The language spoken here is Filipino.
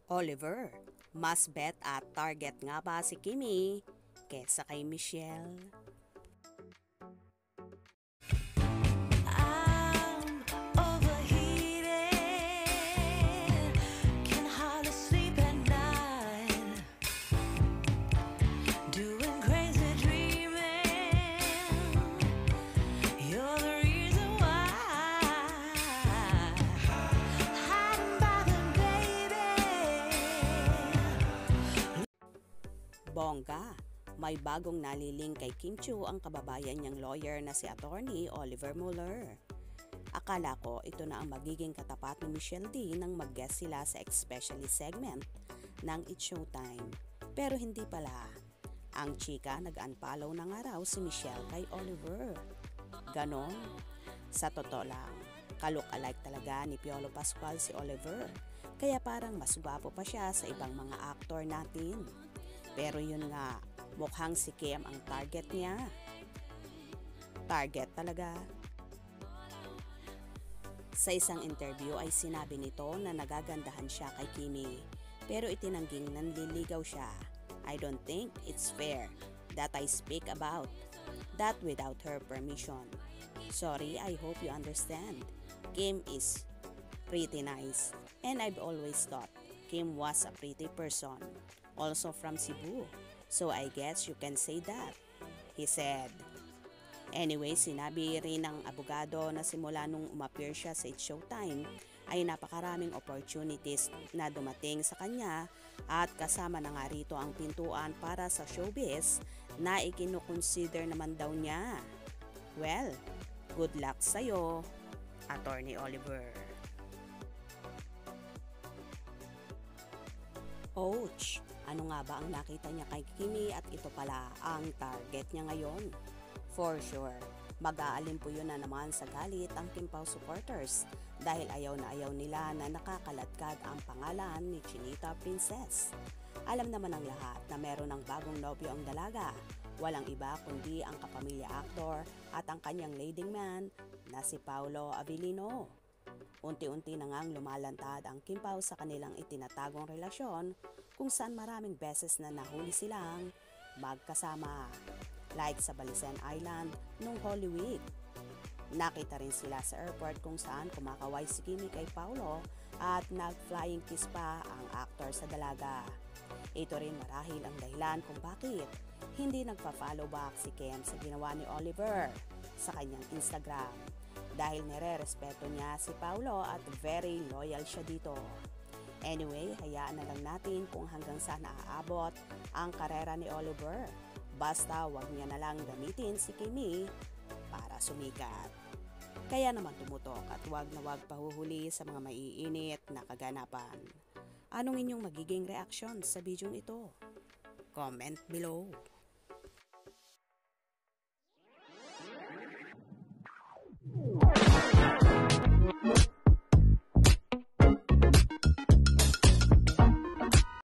Oliver, mas bet at target nga ba si Kimi kesa kay Michelle? I'm overheated, can hardly sleep at night, doing crazy dreaming. You're the reason why, hiding by the baby. Bongga, may bagong naliling kay Kim Chiu ang kababayan niyang lawyer na si Attorney Oliver Mueller. Akala ko ito na ang magiging katapat ni Michelle D nang mag-guest sila sa especially segment ng It's Showtime. Pero hindi pala. Ang chika nag-unfollow na nga raw si Michelle kay Oliver. Ganon? Sa totoo lang, ka-look-alike talaga ni Piolo Pascual si Oliver. Kaya parang mas gwapo pa siya sa ibang mga aktor natin. Pero yun nga, mukhang si Kim ang target niya. Target talaga. Sa isang interview ay sinabi nito na nagagandahan siya kay Kimi. Pero itinangging nanliligaw siya. I don't think it's fair that I speak about that without her permission. Sorry, I hope you understand. Kim is pretty nice. And I've always thought Kim was a pretty person. Also from Cebu. So I guess you can say that, he said. Anyway, sinabi rin ng abogado na simula nung umappear siya sa It's Showtime ay napakaraming opportunities na dumating sa kanya at kasama na nga rito ang pintuan para sa showbiz na ikinukonsider naman daw niya. Well, good luck sa'yo, Attorney Oliver. Ouch! Ano nga ba ang nakita niya kay Kimi at ito pala ang target niya ngayon? For sure, mag-aalin po yun na naman sa galit ang Kim Pao supporters dahil ayaw na ayaw nila na nakakaladkad ang pangalan ni Chinita Princess. Alam naman ng lahat na meron ng bagong nobyo ang dalaga, walang iba kundi ang kapamilya aktor at ang kanyang leading man na si Paolo Avellino. Unti-unti na ngang lumalantad ang Kim Pao sa kanilang itinatagong relasyon kung saan maraming beses na nahuli silang magkasama. Like sa Balisan Island nung Holy Week. Nakita rin sila sa airport kung saan kumakaway si Kimi kay Paolo at nag-flying kiss pa ang aktor sa dalaga. Ito rin marahil ang dahilan kung bakit hindi nagpa-follow back si Kim sa ginawa ni Oliver sa kanyang Instagram. Dahil nire-respeto niya si Paolo at very loyal siya dito. Anyway, hayaan na lang natin kung hanggang saan naaabot ang karera ni Oliver. Basta wag niya na lang gamitin si Kimi para sumikat. Kaya naman tumutok at wag na wag pahuhuli sa mga maiinit na kaganapan. Anong inyong magiging reaksyon sa video ito? Comment below.